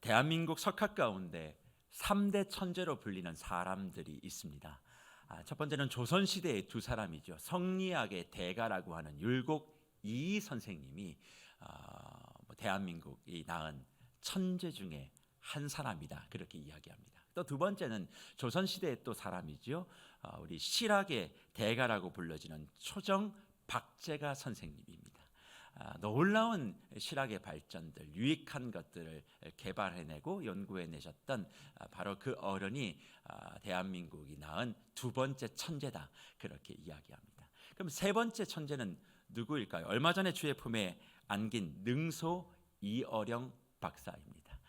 대한민국 석학 가운데 3대 천재로 불리는 사람들이 있습니다. 첫 번째는 조선시대의 두 사람이죠. 성리학의 대가라고 하는 율곡 이이 선생님이 대한민국이 낳은 천재 중에 한 사람이다, 그렇게 이야기합니다. 또 두 번째는 조선시대의 또 사람이죠. 우리 실학의 대가라고 불려지는 초정 박제가 선생님입니다. 놀라운 실학의 발전들, 유익한 것들을 개발해내고 연구해내셨던 바로 그 어른이 대한민국이 낳은 두 번째 천재다, 그렇게 이야기합니다. 그럼 세 번째 천재는 누구일까요? 얼마 전에 주의 품에 안긴 능소 이어령 박사입니다.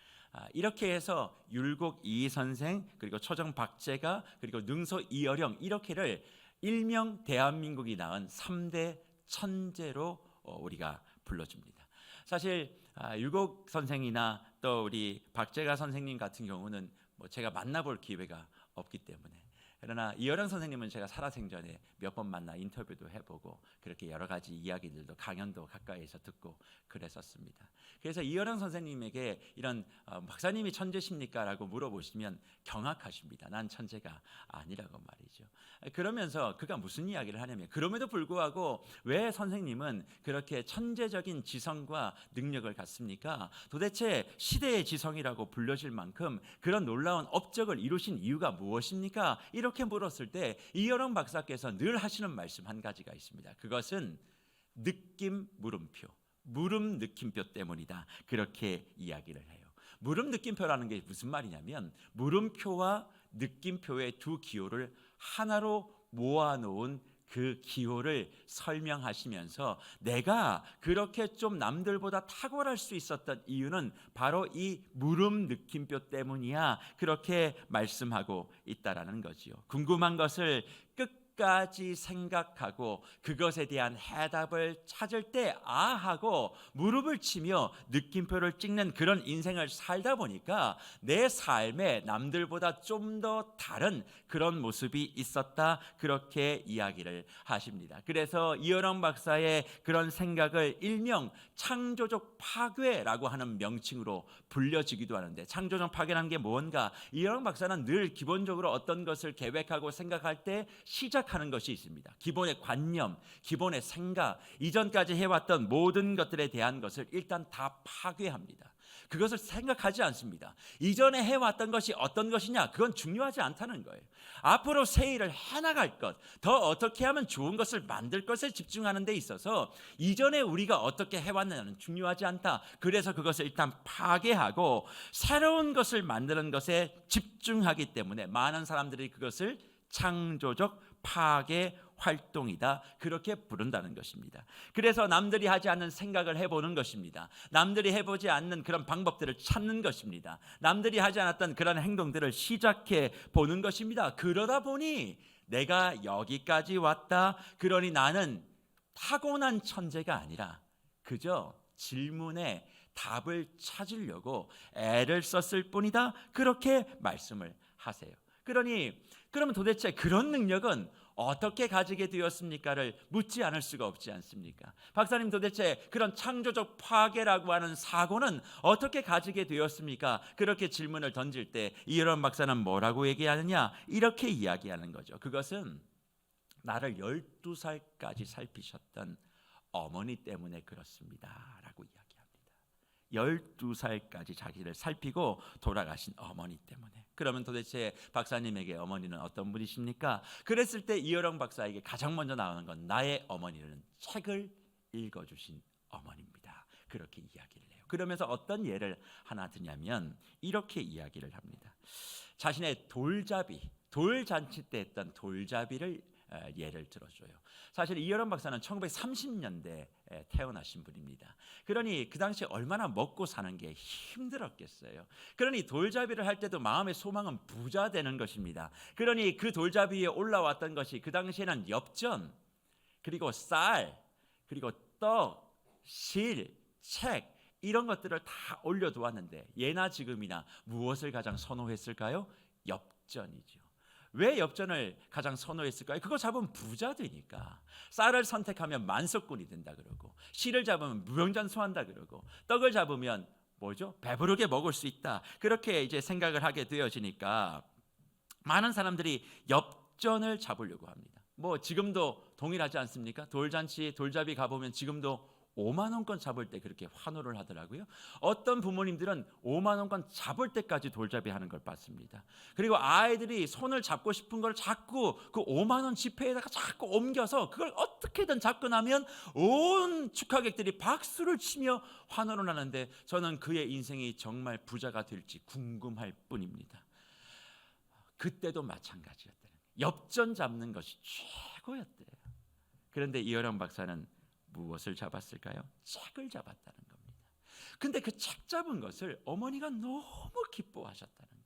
이렇게 해서 율곡 이이 선생, 그리고 초정 박제가, 그리고 능소 이어령, 이렇게를 일명 대한민국이 낳은 3대 천재로 우리가 불러줍니다. 사실 율곡 선생이나 또 우리 박제가 선생님 같은 경우는 제가 만나볼 기회가 없기 때문에, 그러나 이어령 선생님은 제가 살아생전에 몇 번 만나 인터뷰도 해보고 그렇게 여러 가지 이야기들도 강연도 가까이에서 듣고 그랬었습니다. 그래서 이어령 선생님에게 이런 박사님이 천재십니까? 라고 물어보시면 경악하십니다. 난 천재가 아니라고 말이죠. 그러면서 그가 무슨 이야기를 하냐면, 그럼에도 불구하고 왜 선생님은 그렇게 천재적인 지성과 능력을 갖습니까? 도대체 시대의 지성이라고 불려질 만큼 그런 놀라운 업적을 이루신 이유가 무엇입니까? 이렇게 물었을 때 이어령 박사께서 늘 하시는 말씀 한 가지가 있습니다. 그것은 느낌 물음표, 물음 느낌표 때문이다, 그렇게 이야기를 해요. 물음 느낌표라는 게 무슨 말이냐면, 물음표와 느낌표의 두 기호를 하나로 모아놓은 그 기호를 설명하시면서 내가 그렇게 좀 남들보다 탁월할 수 있었던 이유는 바로 이 물음 느낌표 때문이야, 그렇게 말씀하고 있다라는 거지요. 궁금한 것을 끝까지 생각하고 그것에 대한 해답을 찾을 때 하고 무릎을 치며 느낌표를 찍는 그런 인생을 살다 보니까 내 삶에 남들보다 좀 더 다른 그런 모습이 있었다, 그렇게 이야기를 하십니다. 그래서 이어령 박사의 그런 생각을 일명 창조적 파괴라고 하는 명칭으로 불려지기도 하는데, 창조적 파괴라는 게 뭔가? 이어령 박사는 늘 기본적으로 어떤 것을 계획하고 생각할 때 시작하는 것이 있습니다. 기본의 관념, 기본의 생각, 이전까지 해왔던 모든 것들에 대한 것을 일단 다 파괴합니다. 그것을 생각하지 않습니다. 이전에 해왔던 것이 어떤 것이냐, 그건 중요하지 않다는 거예요. 앞으로 새 일을 해나갈 것, 더 어떻게 하면 좋은 것을 만들 것에 집중하는 데 있어서 이전에 우리가 어떻게 해왔느냐는 중요하지 않다. 그래서 그것을 일단 파괴하고 새로운 것을 만드는 것에 집중하기 때문에 많은 사람들이 그것을 창조적 파괴 활동이다, 그렇게 부른다는 것입니다. 그래서 남들이 하지 않는 생각을 해보는 것입니다. 남들이 해보지 않는 그런 방법들을 찾는 것입니다. 남들이 하지 않았던 그런 행동들을 시작해 보는 것입니다. 그러다 보니 내가 여기까지 왔다. 그러니 나는 타고난 천재가 아니라 그저 질문에 답을 찾으려고 애를 썼을 뿐이다, 그렇게 말씀을 하세요. 그러면 도대체 그런 능력은 어떻게 가지게 되었습니까를 묻지 않을 수가 없지 않습니까? 박사님, 도대체 그런 창조적 파괴라고 하는 사고는 어떻게 가지게 되었습니까? 그렇게 질문을 던질 때 이어령 박사는 뭐라고 얘기하느냐? 이렇게 이야기하는 거죠. 그것은 나를 12살까지 살피셨던 어머니 때문에 그렇습니다 라고 이야기합니다. 12살까지 자기를 살피고 돌아가신 어머니 때문에. 그러면 도대체 박사님에게 어머니는 어떤 분이십니까? 그랬을 때 이어령 박사에게 가장 먼저 나오는 건 나의 어머니는 책을 읽어주신 어머니입니다, 그렇게 이야기를 해요. 그러면서 어떤 예를 하나 드냐면 이렇게 이야기를 합니다. 자신의 돌잔치 때 했던 돌잡이를 예를 들어줘요. 사실 이어령 박사는 1930년대에 태어나신 분입니다. 그러니 그 당시에 얼마나 먹고 사는 게 힘들었겠어요. 그러니 돌잡이를 할 때도 마음의 소망은 부자 되는 것입니다. 그러니 그 돌잡이 위에 올라왔던 것이 그 당시에는 엽전, 그리고 쌀, 그리고 떡, 실, 책, 이런 것들을 다 올려두었는데 예나 지금이나 무엇을 가장 선호했을까요? 엽전이죠. 왜 엽전을 가장 선호했을까요? 그거 잡으면 부자 되니까. 쌀을 선택하면 만석군이 된다 그러고, 실을 잡으면 무병장수한다 그러고, 떡을 잡으면 뭐죠? 배부르게 먹을 수 있다. 그렇게 이제 생각을 하게 되어지니까 많은 사람들이 엽전을 잡으려고 합니다. 뭐 지금도 동일하지 않습니까? 돌잔치, 돌잡이 가보면 지금도 5만 원권 잡을 때 그렇게 환호를 하더라고요. 어떤 부모님들은 5만 원권 잡을 때까지 돌잡이 하는 걸 봤습니다. 그리고 아이들이 손을 잡고 싶은 걸 자꾸 그 5만 원 지폐에다가 자꾸 옮겨서 그걸 어떻게든 잡고 나면 온 축하객들이 박수를 치며 환호를 하는데 저는 그의 인생이 정말 부자가 될지 궁금할 뿐입니다. 그때도 마찬가지였대요. 엽전 잡는 것이 최고였대요. 그런데 이어령 박사는 무엇을 잡았을까요? 책을 잡았다는 겁니다. 근데 그 책 잡은 것을 어머니가 너무 기뻐하셨다는 거예요.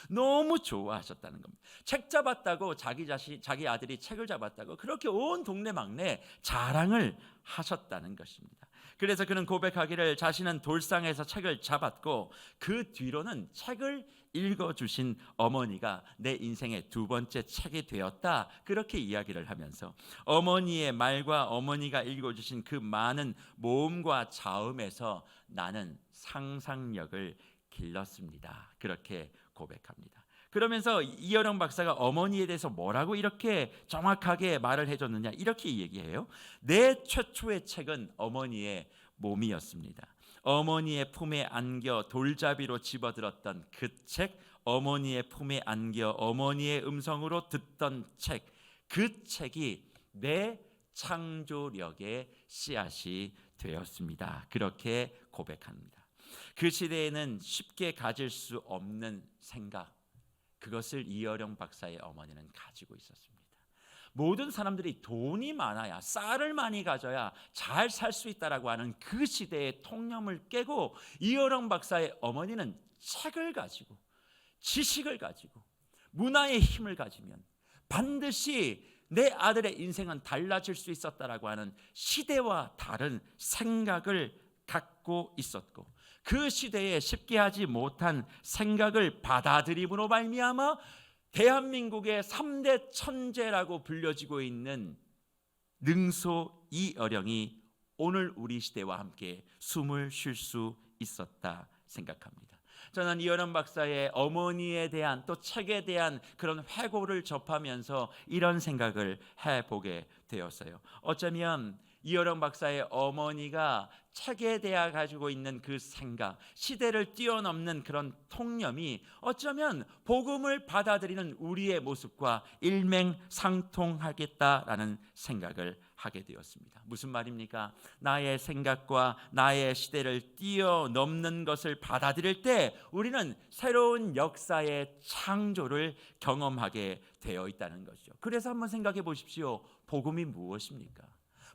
너무 좋아하셨다는 겁니다. 책 잡았다고 자기 아들이 책을 잡았다고 그렇게 온 동네방네 자랑을 하셨다는 것입니다. 그래서 그는 고백하기를 자신은 돌상에서 책을 잡았고 그 뒤로는 책을 읽어주신 어머니가 내 인생의 두 번째 책이 되었다. 그렇게 이야기를 하면서 어머니의 말과 어머니가 읽어주신 그 많은 모음과 자음에서 나는 상상력을 길렀습니다. 그렇게 고백합니다. 그러면서 이어령 박사가 어머니에 대해서 뭐라고 이렇게 정확하게 말을 해줬느냐 이렇게 얘기해요. 내 최초의 책은 어머니의 몸이었습니다. 어머니의 품에 안겨 돌잡이로 집어들었던 그 책, 어머니의 품에 안겨 어머니의 음성으로 듣던 책, 그 책이 내 창조력의 씨앗이 되었습니다. 그렇게 고백합니다. 그 시대에는 쉽게 가질 수 없는 생각, 그것을 이어령 박사의 어머니는 가지고 있었습니다. 모든 사람들이 돈이 많아야, 쌀을 많이 가져야 잘 살 수 있다라고 하는 그 시대의 통념을 깨고 이어령 박사의 어머니는 책을 가지고 지식을 가지고 문화의 힘을 가지면 반드시 내 아들의 인생은 달라질 수 있었다라고 하는 시대와 다른 생각을 갖고 있었고 그 시대에 쉽게 하지 못한 생각을 받아들임으로 말미암아 대한민국의 3대 천재라고 불려지고 있는 능소 이어령이 오늘 우리 시대와 함께 숨을 쉴 수 있었다 생각합니다. 저는 이어령 박사의 어머니에 대한 또 책에 대한 그런 회고를 접하면서 이런 생각을 해보게 되었어요. 어쩌면 이어령 박사의 어머니가 책에 대해 가지고 있는 그 생각, 시대를 뛰어넘는 그런 통념이 어쩌면 복음을 받아들이는 우리의 모습과 일맹상통하겠다라는 생각을 하게 되었습니다. 무슨 말입니까? 나의 생각과 나의 시대를 뛰어넘는 것을 받아들일 때 우리는 새로운 역사의 창조를 경험하게 되어 있다는 것이죠. 그래서 한번 생각해 보십시오. 복음이 무엇입니까?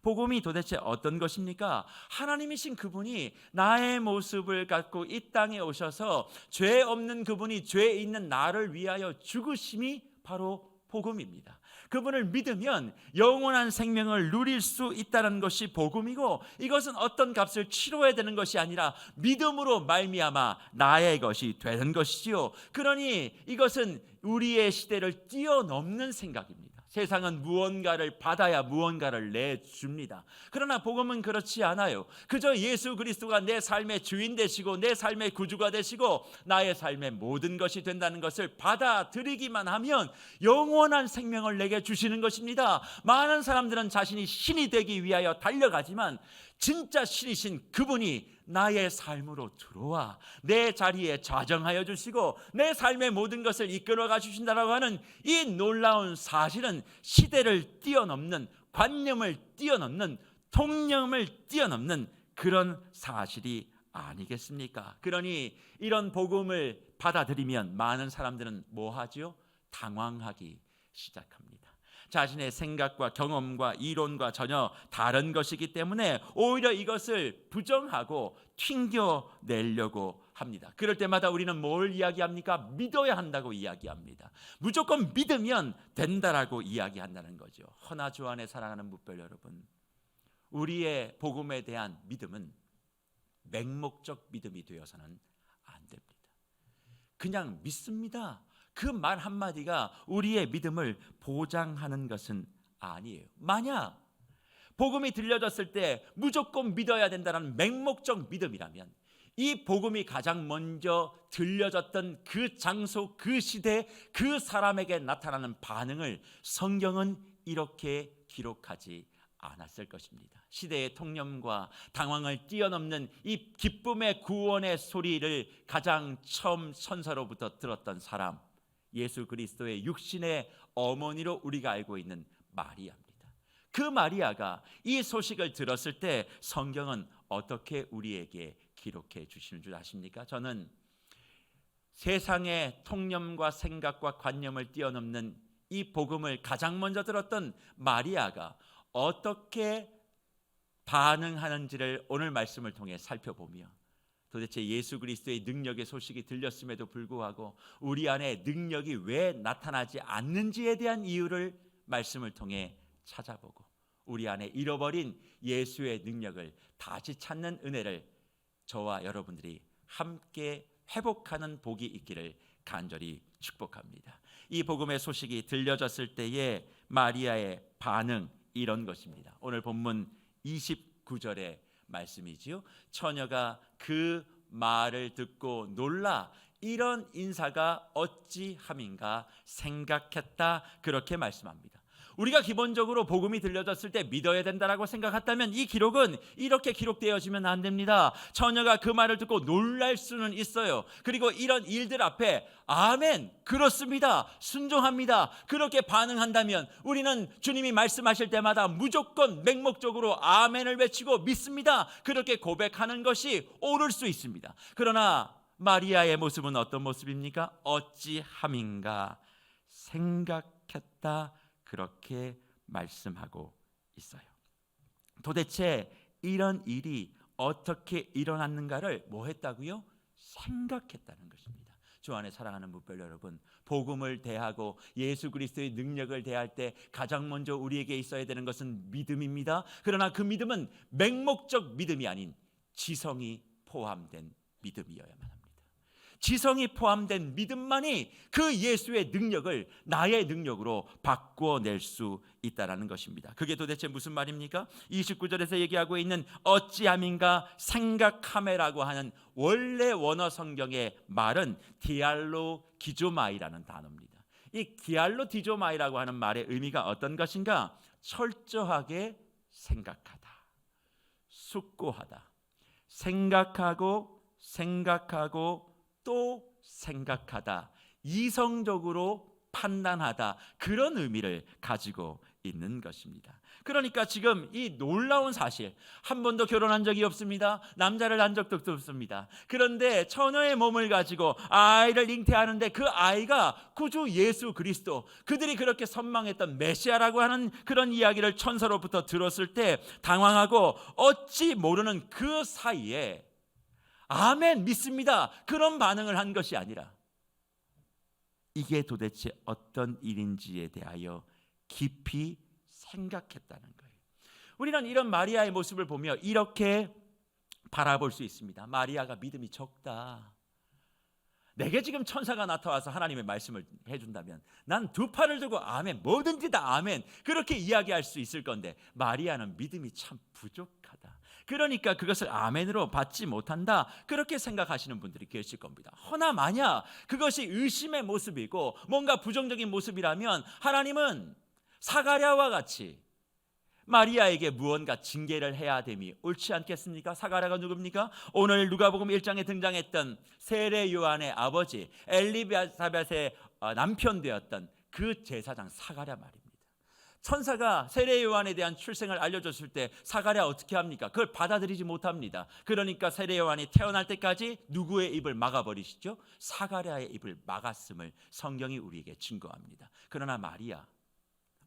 복음이 도대체 어떤 것입니까? 하나님이신 그분이 나의 모습을 갖고 이 땅에 오셔서 죄 없는 그분이 죄 있는 나를 위하여 죽으심이 바로 복음입니다. 그분을 믿으면 영원한 생명을 누릴 수 있다는 것이 복음이고 이것은 어떤 값을 치러야 되는 것이 아니라 믿음으로 말미암아 나의 것이 되는 것이지요. 그러니 이것은 우리의 시대를 뛰어넘는 생각입니다. 세상은 무언가를 받아야 무언가를 내줍니다. 그러나 복음은 그렇지 않아요. 그저 예수 그리스도가 내 삶의 주인 되시고 내 삶의 구주가 되시고 나의 삶의 모든 것이 된다는 것을 받아들이기만 하면 영원한 생명을 내게 주시는 것입니다. 많은 사람들은 자신이 신이 되기 위하여 달려가지만 진짜 신이신 그분이 나의 삶으로 들어와 내 자리에 좌정하여 주시고 내 삶의 모든 것을 이끌어가 주신다라고 하는 이 놀라운 사실은 시대를 뛰어넘는, 관념을 뛰어넘는, 통념을 뛰어넘는 그런 사실이 아니겠습니까? 그러니 이런 복음을 받아들이면 많은 사람들은 뭐 하죠? 당황하기 시작합니다. 자신의 생각과 경험과 이론과 전혀 다른 것이기 때문에 오히려 이것을 부정하고 튕겨내려고 합니다. 그럴 때마다 우리는 뭘 이야기합니까? 믿어야 한다고 이야기합니다. 무조건 믿으면 된다라고 이야기한다는 거죠. 허나 주 안에 사랑하는 뭇별 여러분, 우리의 복음에 대한 믿음은 맹목적 믿음이 되어서는 안 됩니다. 그냥 믿습니다. 그 말 한마디가 우리의 믿음을 보장하는 것은 아니에요. 만약 복음이 들려졌을 때 무조건 믿어야 된다는 맹목적 믿음이라면 이 복음이 가장 먼저 들려졌던 그 장소, 그 시대, 그 사람에게 나타나는 반응을 성경은 이렇게 기록하지 않았을 것입니다. 시대의 통념과 당황을 뛰어넘는 이 기쁨의 구원의 소리를 가장 처음 천사로부터 들었던 사람, 예수 그리스도의 육신의 어머니로 우리가 알고 있는 마리아입니다. 그 마리아가 이 소식을 들었을 때 성경은 어떻게 우리에게 기록해 주시는 줄 아십니까? 저는 세상의 통념과 생각과 관념을 뛰어넘는 이 복음을 가장 먼저 들었던 마리아가 어떻게 반응하는지를 오늘 말씀을 통해 살펴보며, 도대체 예수 그리스도의 능력의 소식이 들렸음에도 불구하고 우리 안에 능력이 왜 나타나지 않는지에 대한 이유를 말씀을 통해 찾아보고, 우리 안에 잃어버린 예수의 능력을 다시 찾는 은혜를 저와 여러분들이 함께 회복하는 복이 있기를 간절히 축복합니다. 이 복음의 소식이 들려졌을 때의 마리아의 반응, 이런 것입니다. 오늘 본문 29절의 말씀이지요. 처녀가 그 말을 듣고 놀라 이런 인사가 어찌함인가 생각했다, 그렇게 말씀합니다. 우리가 기본적으로 복음이 들려졌을 때 믿어야 된다라고 생각했다면 이 기록은 이렇게 기록되어지면 안 됩니다. 처녀가 그 말을 듣고 놀랄 수는 있어요. 그리고 이런 일들 앞에 아멘, 그렇습니다, 순종합니다, 그렇게 반응한다면 우리는 주님이 말씀하실 때마다 무조건 맹목적으로 아멘을 외치고 믿습니다, 그렇게 고백하는 것이 옳을 수 있습니다. 그러나 마리아의 모습은 어떤 모습입니까? 어찌함인가 생각했다, 그렇게 말씀하고 있어요. 도대체 이런 일이 어떻게 일어났는가를 뭐 했다고요? 생각했다는 것입니다. 주 안에 사랑하는 무별 여러분, 복음을 대하고 예수 그리스도의 능력을 대할 때 가장 먼저 우리에게 있어야 되는 것은 믿음입니다. 그러나 그 믿음은 맹목적 믿음이 아닌 지성이 포함된 믿음이어야만 합니다. 지성이 포함된 믿음만이 그 예수의 능력을 나의 능력으로 바꿔낼 수 있다는 것입니다. 그게 도대체 무슨 말입니까? 29절에서 얘기하고 있는 어찌함인가 생각하매라고 하는 원래 원어 성경의 말은 디알로 기조마이라는 단어입니다. 이 디알로 디조마이라고 하는 말의 의미가 어떤 것인가? 철저하게 생각하다, 숙고하다, 생각하고 또 생각하다, 이성적으로 판단하다, 그런 의미를 가지고 있는 것입니다. 그러니까 지금 이 놀라운 사실, 한 번도 결혼한 적이 없습니다. 남자를 난 적도 없습니다. 그런데 처녀의 몸을 가지고 아이를 잉태하는데 그 아이가 구주 예수 그리스도, 그들이 그렇게 선망했던 메시아라고 하는 그런 이야기를 천사로부터 들었을 때 당황하고 어찌 모르는 그 사이에 아멘, 믿습니다, 그런 반응을 한 것이 아니라 이게 도대체 어떤 일인지에 대하여 깊이 생각했다는 거예요. 우리는 이런 마리아의 모습을 보며 이렇게 바라볼 수 있습니다. 마리아가 믿음이 적다. 내게 지금 천사가 나타나서 하나님의 말씀을 해준다면 난 두 팔을 들고 아멘, 뭐든지 다 아멘, 그렇게 이야기할 수 있을 건데 마리아는 믿음이 참 부족하다, 그러니까 그것을 아멘으로 받지 못한다, 그렇게 생각하시는 분들이 계실 겁니다. 허나 만약 그것이 의심의 모습이고 뭔가 부정적인 모습이라면 하나님은 사가랴와 같이 마리아에게 무언가 징계를 해야 됨이 옳지 않겠습니까? 사가랴가 누굽니까? 오늘 누가복음 1장에 등장했던 세례 요한의 아버지 엘리사벳의 남편 되었던 그 제사장 사가랴 말입니다. 천사가 세례 요한에 대한 출생을 알려줬을 때 사가랴 어떻게 합니까? 그걸 받아들이지 못합니다. 그러니까 세례 요한이 태어날 때까지 누구의 입을 막아버리시죠? 사가랴의 입을 막았음을 성경이 우리에게 증거합니다. 그러나 마리아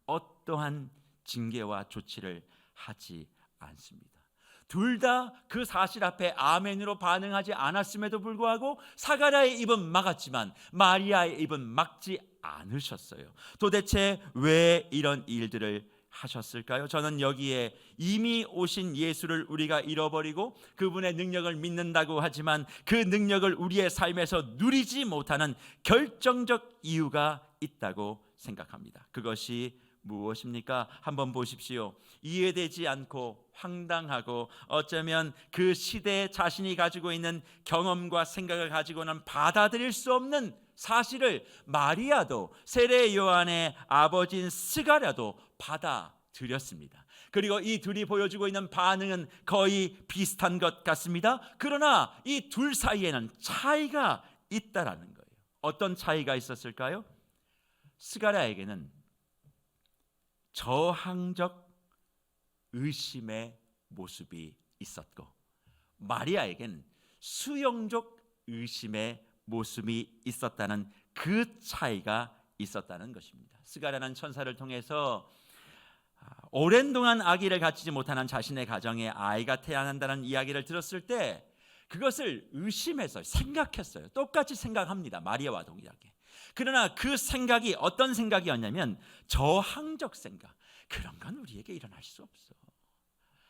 어떠한 징계와 조치를 하지 않습니다. 둘 다 그 사실 앞에 아멘으로 반응하지 않았음에도 불구하고 사가랴의 입은 막았지만 마리아의 입은 막지 않으셨어요. 도대체 왜 이런 일들을 하셨을까요? 저는 여기에 이미 오신 예수를 우리가 잃어버리고 그분의 능력을 믿는다고 하지만 그 능력을 우리의 삶에서 누리지 못하는 결정적 이유가 있다고 생각합니다. 그것이 무엇입니까? 한번 보십시오. 이해되지 않고 황당하고 어쩌면 그 시대에 자신이 가지고 있는 경험과 생각을 가지고는 받아들일 수 없는 사실을 마리아도 세례 요한의 아버지인 스가랴도 받아들였습니다. 그리고 이 둘이 보여주고 있는 반응은 거의 비슷한 것 같습니다. 그러나 이 둘 사이에는 차이가 있다라는 거예요. 어떤 차이가 있었을까요? 스가랴에게는 저항적 의심의 모습이 있었고 마리아에게는 수용적 의심의 모습이 있었다는 그 차이가 있었다는 것입니다. 스가랴는 천사를 통해서 오랜 동안 아기를 갖지 못하는 자신의 가정에 아이가 태어난다는 이야기를 들었을 때 그것을 의심해서 생각했어요. 똑같이 생각합니다. 마리아와 동일하게. 그러나 그 생각이 어떤 생각이었냐면 저항적 생각. 그런 건 우리에게 일어날 수 없어.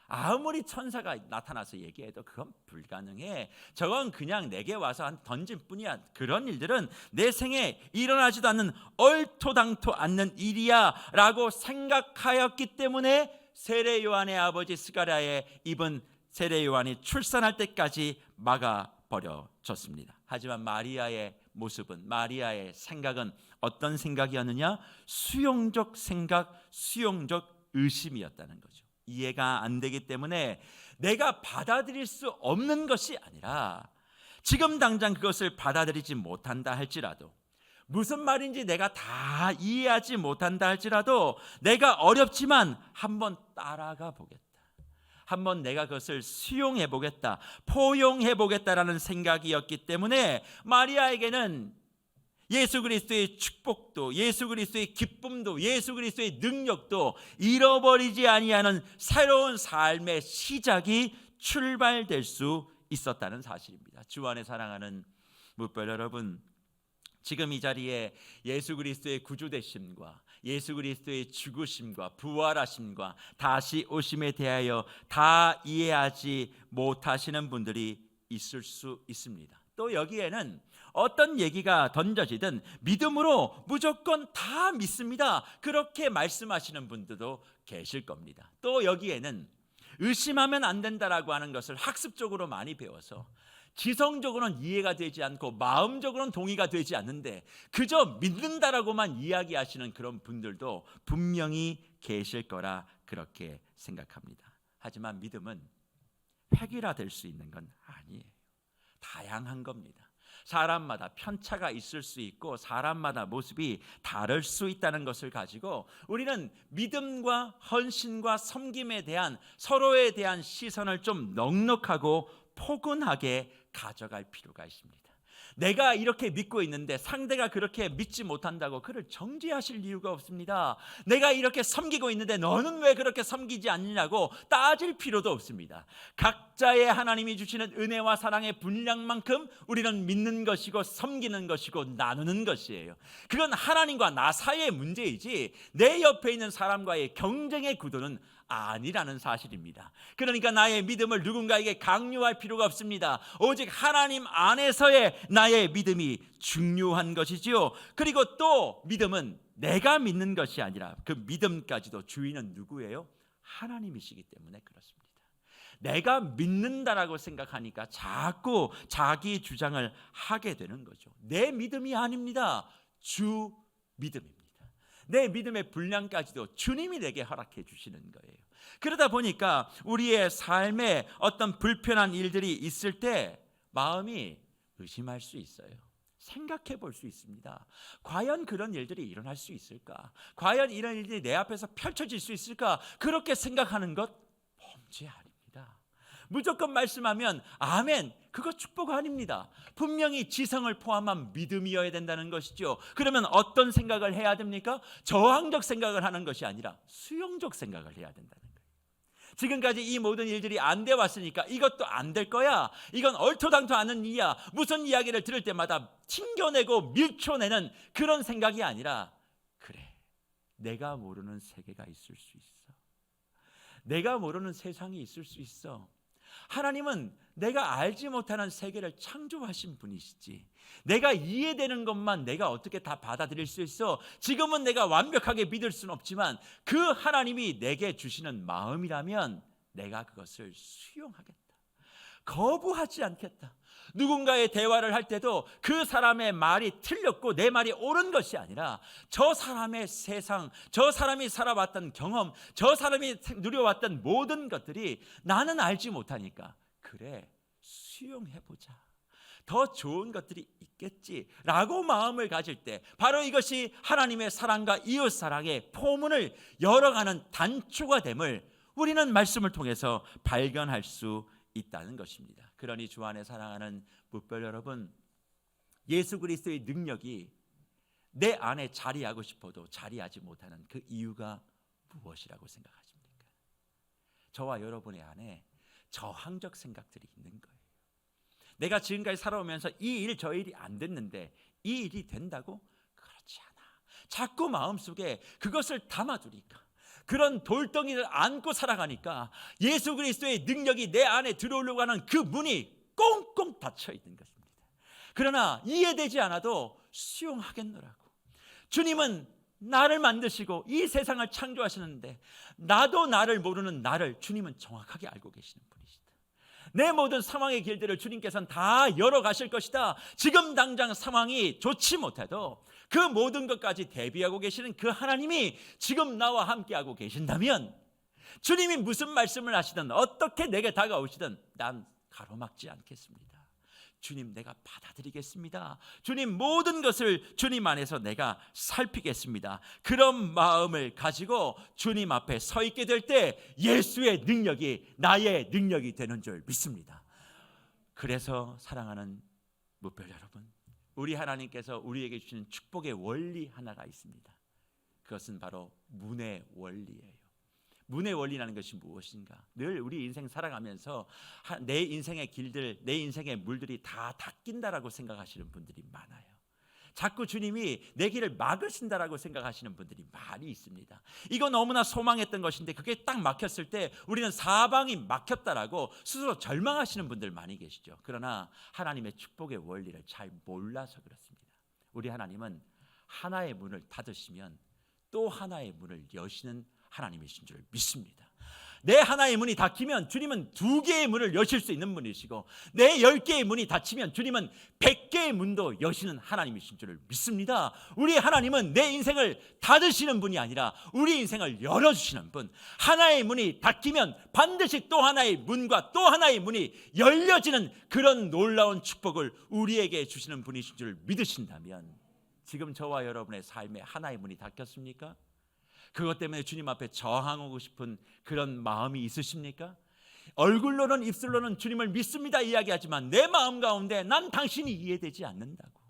아무리 천사가 나타나서 얘기해도 그건 불가능해. 저건 그냥 내게 와서 한 던진 뿐이야. 그런 일들은 내 생에 일어나지도 않는 얼토당토 않는 일이야 라고 생각하였기 때문에 세례 요한의 아버지 스가랴의 입은 세례 요한이 출산할 때까지 막아버려졌습니다. 하지만 마리아의 모습은, 마리아의 생각은 어떤 생각이었느냐? 수용적 생각, 수용적 의심이었다는 거죠. 이해가 안 되기 때문에 내가 받아들일 수 없는 것이 아니라 지금 당장 그것을 받아들이지 못한다 할지라도, 무슨 말인지 내가 다 이해하지 못한다 할지라도 내가 어렵지만 한번 따라가 보겠다. 한번 내가 그것을 수용해 보겠다, 포용해 보겠다라는 생각이었기 때문에 마리아에게는 예수 그리스도의 축복도, 예수 그리스도의 기쁨도, 예수 그리스도의 능력도 잃어버리지 아니하는 새로운 삶의 시작이 출발될 수 있었다는 사실입니다. 주 안에 사랑하는 뭇별 여러분, 지금 이 자리에 예수 그리스도의 구주되심과 예수 그리스도의 죽으심과 부활하심과 다시 오심에 대하여 다 이해하지 못하시는 분들이 있을 수 있습니다. 또 여기에는 어떤 얘기가 던져지든 믿음으로 무조건 다 믿습니다, 그렇게 말씀하시는 분들도 계실 겁니다. 또 여기에는 의심하면 안 된다라고 하는 것을 학습적으로 많이 배워서 지성적으로는 이해가 되지 않고 마음적으로는 동의가 되지 않는데 그저 믿는다라고만 이야기하시는 그런 분들도 분명히 계실 거라 그렇게 생각합니다. 하지만 믿음은 획일화될 수 있는 건 아니에요. 다양한 겁니다. 사람마다 편차가 있을 수 있고 사람마다 모습이 다를 수 있다는 것을 가지고 우리는 믿음과 헌신과 섬김에 대한 서로에 대한 시선을 좀 넉넉하고 포근하게 가져갈 필요가 있습니다. 내가 이렇게 믿고 있는데 상대가 그렇게 믿지 못한다고 그를 정죄하실 이유가 없습니다. 내가 이렇게 섬기고 있는데 너는 왜 그렇게 섬기지 않느냐고 따질 필요도 없습니다. 각자의 하나님이 주시는 은혜와 사랑의 분량만큼 우리는 믿는 것이고 섬기는 것이고 나누는 것이에요. 그건 하나님과 나 사이의 문제이지 내 옆에 있는 사람과의 경쟁의 구도는 아니라는 사실입니다. 그러니까 나의 믿음을 누군가에게 강요할 필요가 없습니다. 오직 하나님 안에서의 나의 믿음이 중요한 것이지요. 그리고 또 믿음은 내가 믿는 것이 아니라 그 믿음까지도 주인은 누구예요? 하나님이시기 때문에 그렇습니다. 내가 믿는다라고 생각하니까 자꾸 자기 주장을 하게 되는 거죠. 내 믿음이 아닙니다. 주 믿음입니다. 내 믿음의 분량까지도 주님이 내게 허락해 주시는 거예요. 그러다 보니까 우리의 삶에 어떤 불편한 일들이 있을 때 마음이 의심할 수 있어요. 생각해 볼 수 있습니다. 과연 그런 일들이 일어날 수 있을까? 과연 이런 일들이 내 앞에서 펼쳐질 수 있을까? 그렇게 생각하는 것 범죄 아닙니다. 무조건 말씀하면 아멘, 그거 축복 아닙니다. 분명히 지성을 포함한 믿음이어야 된다는 것이죠. 그러면 어떤 생각을 해야 됩니까? 저항적 생각을 하는 것이 아니라 수용적 생각을 해야 된다는 거예요. 지금까지 이 모든 일들이 안 돼 왔으니까 이것도 안 될 거야, 이건 얼토당토 않은 일이야, 무슨 이야기를 들을 때마다 튕겨내고 밀쳐내는 그런 생각이 아니라, 그래, 내가 모르는 세계가 있을 수 있어, 내가 모르는 세상이 있을 수 있어, 하나님은 내가 알지 못하는 세계를 창조하신 분이시지, 내가 이해되는 것만 내가 어떻게 다 받아들일 수 있어? 지금은 내가 완벽하게 믿을 수는 없지만 그 하나님이 내게 주시는 마음이라면 내가 그것을 수용하겠다, 거부하지 않겠다. 누군가의 대화를 할 때도 그 사람의 말이 틀렸고 내 말이 옳은 것이 아니라 저 사람의 세상, 저 사람이 살아왔던 경험, 저 사람이 누려왔던 모든 것들이 나는 알지 못하니까 그래, 수용해보자, 더 좋은 것들이 있겠지라고 마음을 가질 때 바로 이것이 하나님의 사랑과 이웃사랑의 포문을 열어가는 단초가 됨을 우리는 말씀을 통해서 발견할 수 있다는 것입니다. 그러니 주 안에 사랑하는 뭇별 여러분, 예수 그리스도의 능력이 내 안에 자리하고 싶어도 자리하지 못하는 그 이유가 무엇이라고 생각하십니까? 저와 여러분의 안에 저항적 생각들이 있는 거예요. 내가 지금까지 살아오면서 이 일 저 일이 안 됐는데 이 일이 된다고? 그렇지 않아. 자꾸 마음속에 그것을 담아두니까, 그런 돌덩이를 안고 살아가니까 예수 그리스도의 능력이 내 안에 들어오려고 하는 그 문이 꽁꽁 닫혀 있는 것입니다. 그러나 이해되지 않아도 수용하겠노라고. 주님은 나를 만드시고 이 세상을 창조하시는데 나도 나를 모르는 나를 주님은 정확하게 알고 계시는 분이시다. 내 모든 상황의 길들을 주님께서는 다 열어가실 것이다. 지금 당장 상황이 좋지 못해도 그 모든 것까지 대비하고 계시는 그 하나님이 지금 나와 함께하고 계신다면 주님이 무슨 말씀을 하시든 어떻게 내게 다가오시든 난 가로막지 않겠습니다. 주님, 내가 받아들이겠습니다. 주님, 모든 것을 주님 안에서 내가 살피겠습니다. 그런 마음을 가지고 주님 앞에 서 있게 될 때 예수의 능력이 나의 능력이 되는 줄 믿습니다. 그래서 사랑하는 뭇별 여러분, 우리 하나님께서 우리에게 주시는 축복의 원리 하나가 있습니다. 그것은 바로 문의 원리예요. 문의 원리라는 것이 무엇인가? 늘 우리 인생 살아가면서 내 인생의 길들, 내 인생의 물들이 다 닦인다라고 생각하시는 분들이 많아요. 자꾸 주님이 내 길을 막으신다라고 생각하시는 분들이 많이 있습니다. 이거 너무나 소망했던 것인데 그게 딱 막혔을 때 우리는 사방이 막혔다라고 스스로 절망하시는 분들 많이 계시죠. 그러나 하나님의 축복의 원리를 잘 몰라서 그렇습니다. 우리 하나님은 하나의 문을 닫으시면 또 하나의 문을 여시는 하나님이신 줄 믿습니다. 내 하나의 문이 닫히면 주님은 2개의 문을 여실 수 있는 분이시고, 내 10개의 문이 닫히면 주님은 100개의 문도 여시는 하나님이신 줄 믿습니다. 우리 하나님은 내 인생을 닫으시는 분이 아니라 우리 인생을 열어주시는 분. 하나의 문이 닫히면 반드시 또 하나의 문과 또 하나의 문이 열려지는 그런 놀라운 축복을 우리에게 주시는 분이신 줄 믿으신다면, 지금 저와 여러분의 삶에 하나의 문이 닫혔습니까? 그것 때문에 주님 앞에 저항하고 싶은 그런 마음이 있으십니까? 얼굴로는, 입술로는 주님을 믿습니다 이야기하지만 내 마음 가운데 난 당신이 이해되지 않는다고.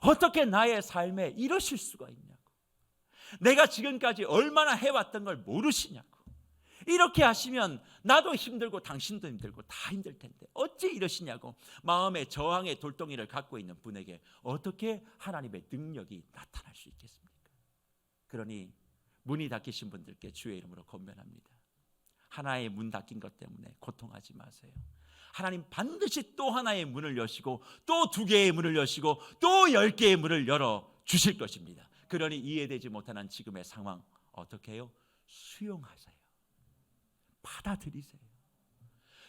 어떻게 나의 삶에 이러실 수가 있냐고. 내가 지금까지 얼마나 해왔던 걸 모르시냐고. 이렇게 하시면 나도 힘들고 당신도 힘들고 다 힘들 텐데 어찌 이러시냐고 마음의 저항의 돌덩이를 갖고 있는 분에게 어떻게 하나님의 능력이 나타날 수 있겠습니까? 그러니 문이 닫히신 분들께 주의 이름으로 권면합니다. 하나의 문 닫힌 것 때문에 고통하지 마세요. 하나님 반드시 또 하나의 문을 여시고 또 2개의 문을 여시고 또 10개의 문을 열어 주실 것입니다. 그러니 이해되지 못하는 지금의 상황 어떻게 해요? 수용하세요. 받아들이세요.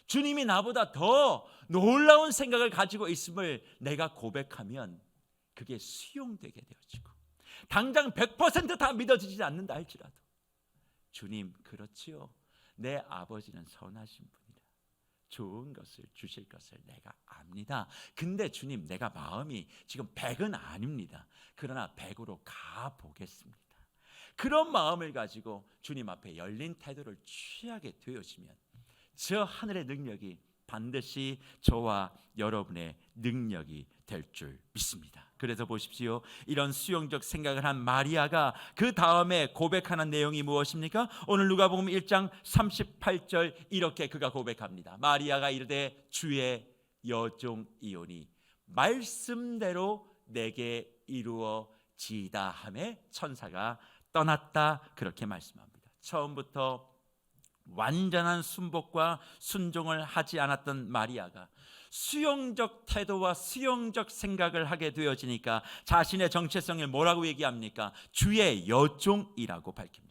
주님이 나보다 더 놀라운 생각을 가지고 있음을 내가 고백하면 그게 수용되게 되어지고, 당장 100% 다 믿어지지 않는다 할지라도 주님, 그렇지요, 내 아버지는 선하신 분이라 좋은 것을 주실 것을 내가 압니다. 근데 주님, 내가 마음이 지금 100은 아닙니다. 그러나 100으로 가보겠습니다. 그런 마음을 가지고 주님 앞에 열린 태도를 취하게 되어지면 저 하늘의 능력이 반드시 저와 여러분의 능력이 될 줄 믿습니다. 그래서 보십시오. 이런 수용적 생각을 한 마리아가 그 다음에 고백하는 내용이 무엇입니까? 오늘 누가복음 1장 38절 이렇게 그가 고백합니다. 마리아가 이르되 주의 여종이오니 말씀대로 내게 이루어지이다 하매 천사가 떠났다, 그렇게 말씀합니다. 처음부터 완전한 순복과 순종을 하지 않았던 마리아가 수용적 태도와 수용적 생각을 하게 되어지니까 자신의 정체성을 뭐라고 얘기합니까? 주의 여종이라고 밝힙니다.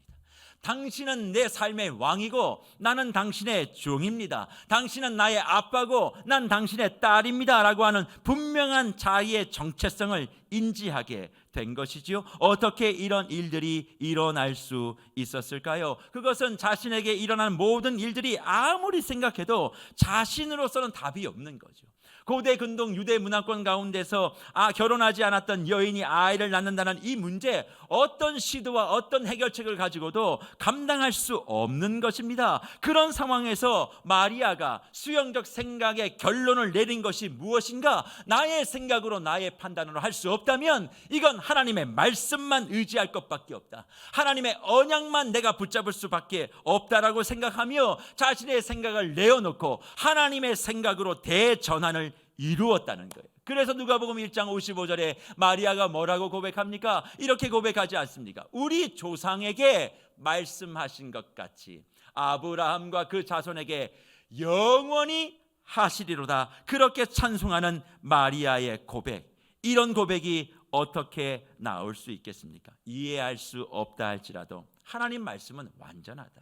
당신은 내 삶의 왕이고 나는 당신의 종입니다. 당신은 나의 아빠고 난 당신의 딸입니다 라고 하는 분명한 자기의 정체성을 인지하게 된 것이지요. 어떻게 이런 일들이 일어날 수 있었을까요? 그것은 자신에게 일어난 모든 일들이 아무리 생각해도 자신으로서는 답이 없는 거죠. 고대 근동 유대 문화권 가운데서 결혼하지 않았던 여인이 아이를 낳는다는 이 문제, 어떤 시도와 어떤 해결책을 가지고도 감당할 수 없는 것입니다. 그런 상황에서 마리아가 수용적 생각의 결론을 내린 것이 무엇인가? 나의 생각으로 나의 판단으로 할 수 없다면 이건 하나님의 말씀만 의지할 것밖에 없다. 하나님의 언약만 내가 붙잡을 수밖에 없다라고 생각하며 자신의 생각을 내어놓고 하나님의 생각으로 대전환을 이루었다는 거예요. 그래서 누가복음 1장 55절에 마리아가 뭐라고 고백합니까? 이렇게 고백하지 않습니까? 우리 조상에게 말씀하신 것 같이 아브라함과 그 자손에게 영원히 하시리로다. 그렇게 찬송하는 마리아의 고백, 이런 고백이 어떻게 나올 수 있겠습니까? 이해할 수 없다 할지라도 하나님 말씀은 완전하다.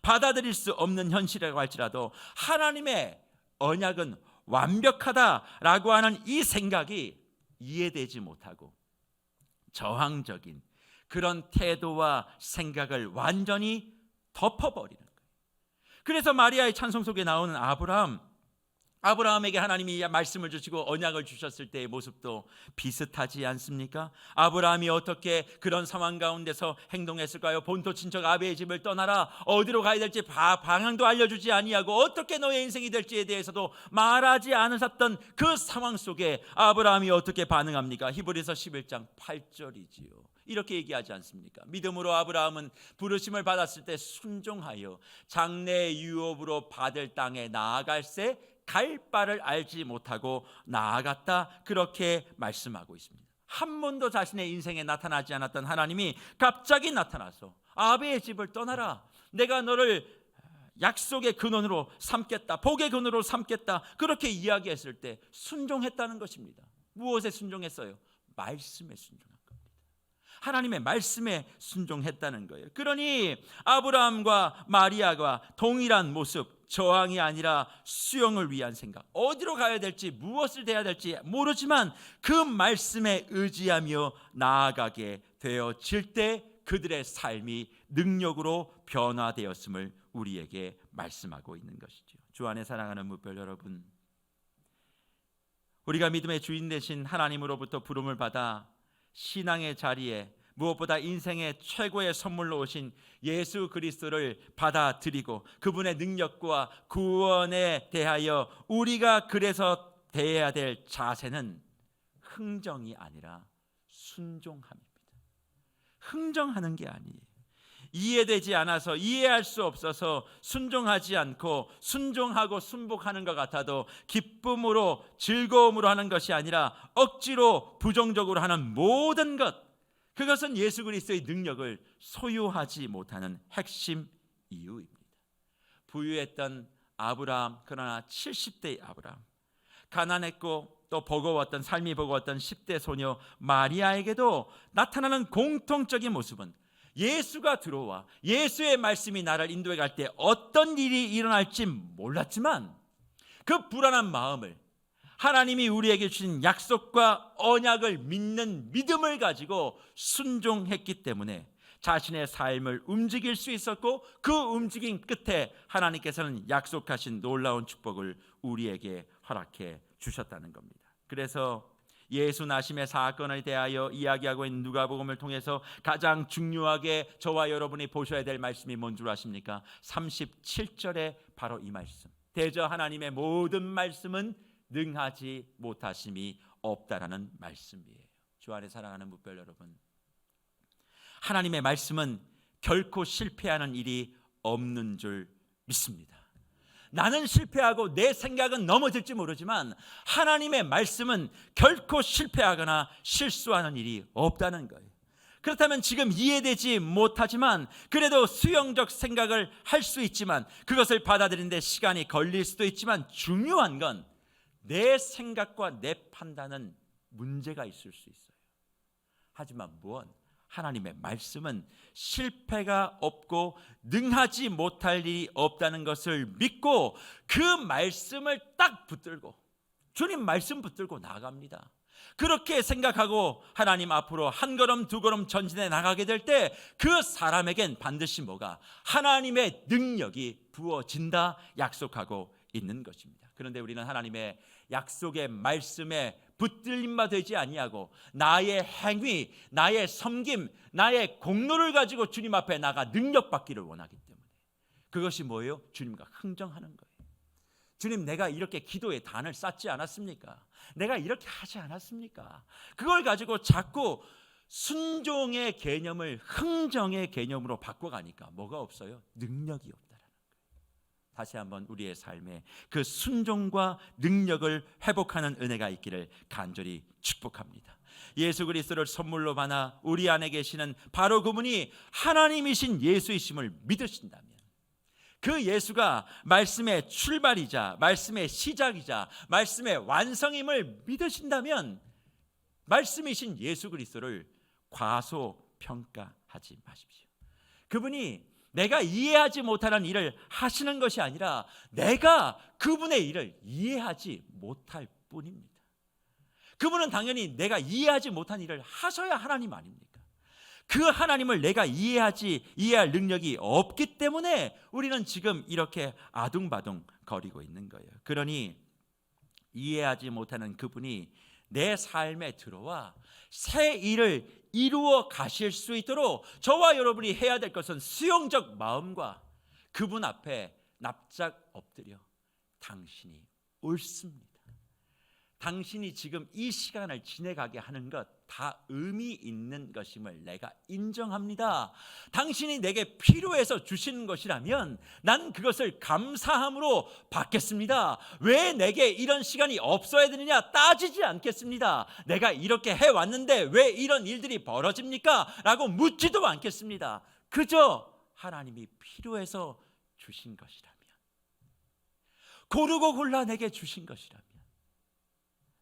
받아들일 수 없는 현실이라고 할지라도 하나님의 언약은 완벽하다라고 하는 이 생각이 이해되지 못하고 저항적인 그런 태도와 생각을 완전히 덮어버리는 거예요. 그래서 마리아의 찬송 속에 나오는 아브라함에게 하나님이 말씀을 주시고 언약을 주셨을 때의 모습도 비슷하지 않습니까? 아브라함이 어떻게 그런 상황 가운데서 행동했을까요? 본토 친척 아비의 집을 떠나라. 어디로 가야 될지 방향도 알려주지 아니하고 어떻게 너의 인생이 될지에 대해서도 말하지 않으셨던 그 상황 속에 아브라함이 어떻게 반응합니까? 히브리서 11장 8절이지요. 이렇게 얘기하지 않습니까? 믿음으로 아브라함은 부르심을 받았을 때 순종하여 장래 유업으로 받을 땅에 나아갈새 갈 바를 알지 못하고 나아갔다. 그렇게 말씀하고 있습니다. 한 번도 자신의 인생에 나타나지 않았던 하나님이 갑자기 나타나서 아비의 집을 떠나라. 내가 너를 약속의 근원으로 삼겠다. 복의 근원으로 삼겠다. 그렇게 이야기했을 때 순종했다는 것입니다. 무엇에 순종했어요? 말씀에 순종한 겁니다. 하나님의 말씀에 순종했다는 거예요. 그러니 아브라함과 마리아가 동일한 모습, 저항이 아니라 수용을 위한 생각, 어디로 가야 될지 무엇을 해야 될지 모르지만 그 말씀에 의지하며 나아가게 되어질 때 그들의 삶이 능력으로 변화되었음을 우리에게 말씀하고 있는 것이죠. 주 안에 사랑하는 무별 여러분, 우리가 믿음의 주인 되신 하나님으로부터 부름을 받아 신앙의 자리에 무엇보다 인생의 최고의 선물로 오신 예수 그리스도를 받아들이고 그분의 능력과 구원에 대하여 우리가 그래서 대해야 될 자세는 흥정이 아니라 순종함입니다. 흥정하는 게 아니에요. 이해되지 않아서, 이해할 수 없어서 순종하지 않고 순종하고 순복하는 것 같아도 기쁨으로 즐거움으로 하는 것이 아니라 억지로 부정적으로 하는 모든 것, 그것은 예수 그리스도의 능력을 소유하지 못하는 핵심 이유입니다. 부유했던 아브라함, 그러나 70대의 아브라함, 가난했고 또 버거웠던, 삶이 버거웠던 10대 소녀 마리아에게도 나타나는 공통적인 모습은 예수가 들어와 예수의 말씀이 나를 인도해 갈 때 어떤 일이 일어날지 몰랐지만 그 불안한 마음을 하나님이 우리에게 주신 약속과 언약을 믿는 믿음을 가지고 순종했기 때문에 자신의 삶을 움직일 수 있었고 그 움직임 끝에 하나님께서는 약속하신 놀라운 축복을 우리에게 허락해 주셨다는 겁니다. 그래서 예수 나심의 사건에 대하여 이야기하고 있는 누가복음을 통해서 가장 중요하게 저와 여러분이 보셔야 될 말씀이 뭔 줄 아십니까? 37절에 바로 이 말씀. 대저 하나님의 모든 말씀은 능하지 못하심이 없다라는 말씀이에요. 주 안에 사랑하는 무별 여러분, 하나님의 말씀은 결코 실패하는 일이 없는 줄 믿습니다. 나는 실패하고 내 생각은 넘어질지 모르지만 하나님의 말씀은 결코 실패하거나 실수하는 일이 없다는 거예요. 그렇다면 지금 이해되지 못하지만 그래도 수용적 생각을 할 수 있지만 그것을 받아들이는데 시간이 걸릴 수도 있지만 중요한 건 내 생각과 내 판단은 문제가 있을 수 있어요. 하지만 무언 하나님의 말씀은 실패가 없고 능하지 못할 일이 없다는 것을 믿고 그 말씀을 딱 붙들고 주님 말씀 붙들고 나아갑니다. 그렇게 생각하고 하나님 앞으로 한 걸음 두 걸음 전진해 나가게 될 때 그 사람에겐 반드시 뭐가 하나님의 능력이 부어진다 약속하고 있는 것입니다. 그런데 우리는 하나님의 약속의 말씀에 붙들림바 되지 아니하고 나의 행위, 나의 섬김, 나의 공로를 가지고 주님 앞에 나가 능력받기를 원하기 때문에 그것이 뭐예요? 주님과 흥정하는 거예요. 주님, 내가 이렇게 기도의 단을 쌓지 않았습니까? 내가 이렇게 하지 않았습니까? 그걸 가지고 자꾸 순종의 개념을 흥정의 개념으로 바꿔가니까 뭐가 없어요? 능력이 없다라는 거예요. 다시 한번 우리의 삶에 그 순종과 능력을 회복하는 은혜가 있기를 간절히 축복합니다. 예수 그리스도를 선물로 받아 우리 안에 계시는 바로 그분이 하나님이신 예수이심을 믿으신다면 그 예수가 말씀의 출발이자 말씀의 시작이자 말씀의 완성임을 믿으신다면 말씀이신 예수 그리스도를 과소평가하지 마십시오. 그분이 내가 이해하지 못하는 일을 하시는 것이 아니라 내가 그분의 일을 이해하지 못할 뿐입니다. 그분은 당연히 내가 이해하지 못한 일을 하셔야 하나님 아닙니까? 그 하나님을 내가 이해할 능력이 없기 때문에 우리는 지금 이렇게 아둥바둥 거리고 있는 거예요. 그러니 이해하지 못하는 그분이 내 삶에 들어와 새 일을 이루어 가실 수 있도록 저와 여러분이 해야 될 것은 수용적 마음과 그분 앞에 납작 엎드려 당신이 옳습니다. 당신이 지금 이 시간을 지내가게 하는 것 다 의미 있는 것임을 내가 인정합니다. 당신이 내게 필요해서 주시는 것이라면 난 그것을 감사함으로 받겠습니다. 왜 내게 이런 시간이 없어야 되느냐 따지지 않겠습니다. 내가 이렇게 해왔는데 왜 이런 일들이 벌어집니까? 라고 묻지도 않겠습니다. 그저 하나님이 필요해서 주신 것이라면, 고르고 골라 내게 주신 것이라면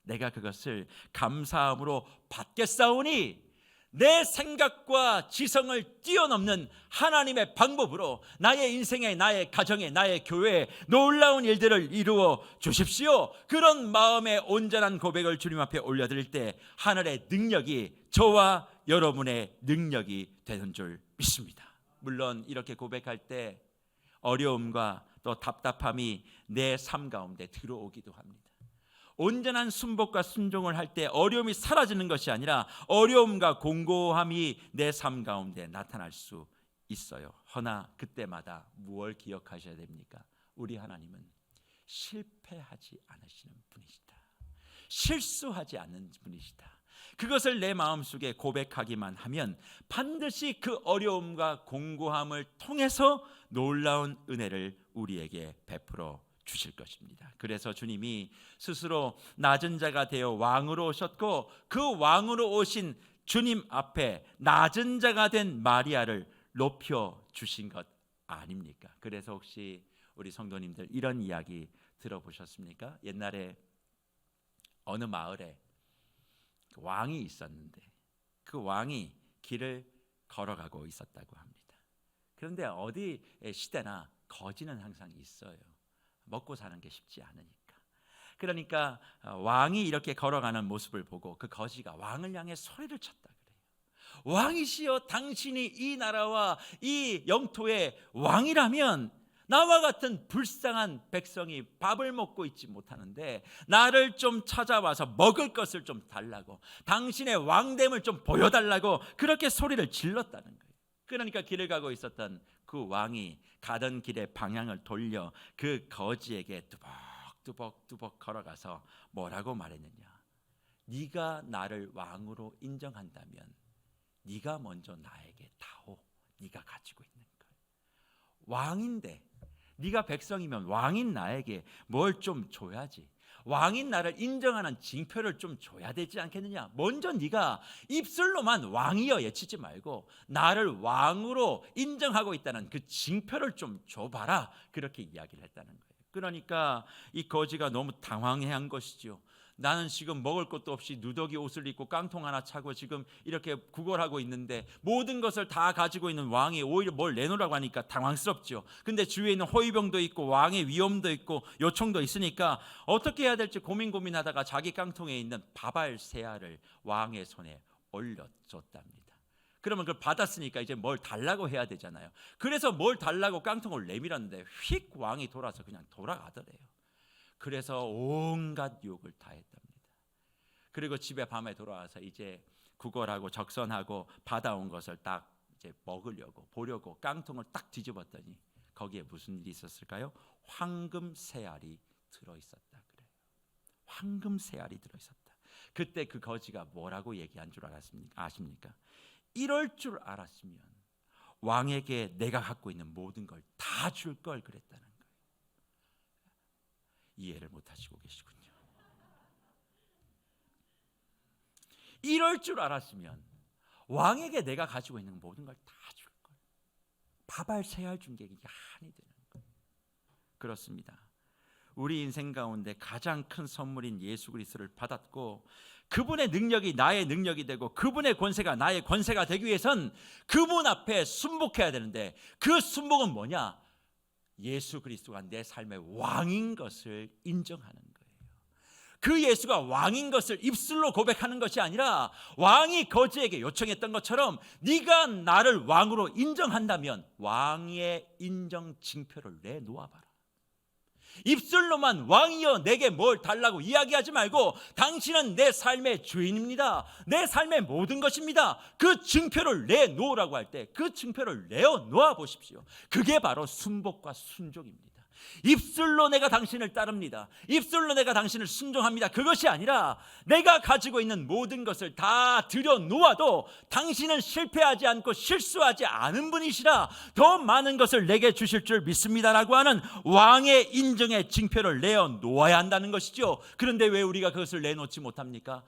내가 그것을 감사함으로 받겠사오니 내 생각과 지성을 뛰어넘는 하나님의 방법으로 나의 인생에, 나의 가정에, 나의 교회에 놀라운 일들을 이루어 주십시오. 그런 마음의 온전한 고백을 주님 앞에 올려드릴 때 하늘의 능력이 저와 여러분의 능력이 되는 줄 믿습니다. 물론 이렇게 고백할 때 어려움과 또 답답함이 내 삶 가운데 들어오기도 합니다. 온전한 순복과 순종을 할 때 어려움이 사라지는 것이 아니라 어려움과 공고함이 내 삶 가운데 나타날 수 있어요. 허나 그때마다 무엇을 기억하셔야 됩니까? 우리 하나님은 실패하지 않으시는 분이시다. 실수하지 않는 분이시다. 그것을 내 마음속에 고백하기만 하면 반드시 그 어려움과 공고함을 통해서 놀라운 은혜를 우리에게 베풀어 주실 것입니다. 그래서 주님이 스스로 낮은 자가 되어 왕으로 오셨고 그 왕으로 오신 주님 앞에 낮은 자가 된 마리아를 높여 주신 것 아닙니까? 그래서 혹시 우리 성도님들 이런 이야기 들어보셨습니까? 옛날에 어느 마을에 왕이 있었는데 그 왕이 길을 걸어가고 있었다고 합니다. 그런데 어디 시대나 거지는 항상 있어요. 먹고 사는 게 쉽지 않으니까. 그러니까 왕이 이렇게 걸어가는 모습을 보고 그 거지가 왕을 향해 소리를 쳤다 그래요. 왕이시여, 당신이 이 나라와 이 영토의 왕이라면 나와 같은 불쌍한 백성이 밥을 먹고 있지 못하는데 나를 좀 찾아와서 먹을 것을 좀 달라고, 당신의 왕됨을 좀 보여달라고 그렇게 소리를 질렀다는 거예요. 그러니까 길을 가고 있었던 그 왕이 가던 길의 방향을 돌려 그 거지에게 뚜벅뚜벅 걸어가서 뭐라고 말했느냐? 네가 나를 왕으로 인정한다면 네가 먼저 나에게 다오. 네가 가지고 있는 걸. 왕인데 네가 백성이면 왕인 나에게 뭘 좀 줘야지. 왕인 나를 인정하는 징표를 좀 줘야 되지 않겠느냐. 먼저 네가 입술로만 왕이여 외치지 말고 나를 왕으로 인정하고 있다는 그 징표를 좀 줘봐라. 그렇게 이야기를 했다는 거예요. 그러니까 이 거지가 너무 당황해한 것이죠. 나는 지금 먹을 것도 없이 누더기 옷을 입고 깡통 하나 차고 지금 이렇게 구걸하고 있는데 모든 것을 다 가지고 있는 왕이 오히려 뭘 내놓으라고 하니까 당황스럽죠. 근데 주위에 있는 호위병도 있고 왕의 위엄도 있고 요청도 있으니까 어떻게 해야 될지 고민하다가 자기 깡통에 있는 바발세아를 왕의 손에 올려줬답니다. 그러면 그걸 받았으니까 이제 뭘 달라고 해야 되잖아요. 그래서 뭘 달라고 깡통을 내밀었는데 휙 왕이 돌아서 그냥 돌아가더래요. 그래서 온갖 욕을 다 했답니다. 그리고 집에 밤에 돌아와서 이제 구걸하고 적선하고 받아온 것을 딱 이제 먹으려고 보려고 깡통을 딱 뒤집었더니 거기에 무슨 일이 있었을까요? 황금 새알이 들어있었다 그래요. 황금 새알이 들어있었다. 그때 그 거지가 뭐라고 얘기한 줄 아십니까? 이럴 줄 알았으면 왕에게 내가 갖고 있는 모든 걸 다 줄 걸 그랬다는 거예요. 이해를 못하시고 계시군요. 이럴 줄 알았으면 왕에게 내가 가지고 있는 모든 걸 다 줄 걸. 바발세알 준 게 한이 되는 거예요. 그렇습니다. 우리 인생 가운데 가장 큰 선물인 예수 그리스도를 받았고 그분의 능력이 나의 능력이 되고 그분의 권세가 나의 권세가 되기 위해선 그분 앞에 순복해야 되는데 그 순복은 뭐냐? 예수 그리스도가 내 삶의 왕인 것을 인정하는 거예요. 그 예수가 왕인 것을 입술로 고백하는 것이 아니라 왕이 거지에게 요청했던 것처럼 네가 나를 왕으로 인정한다면 왕의 인정 징표를 내놓아봐라. 입술로만 왕이여 내게 뭘 달라고 이야기하지 말고 당신은 내 삶의 주인입니다. 내 삶의 모든 것입니다. 그 증표를 내놓으라고 할 때 그 증표를 내어놓아 보십시오. 그게 바로 순복과 순종입니다. 입술로 내가 당신을 따릅니다. 입술로 내가 당신을 순종합니다. 그것이 아니라 내가 가지고 있는 모든 것을 다 들여놓아도 당신은 실패하지 않고 실수하지 않은 분이시라 더 많은 것을 내게 주실 줄 믿습니다라고 하는 왕의 인정의 징표를 내어놓아야 한다는 것이죠. 그런데 왜 우리가 그것을 내놓지 못합니까?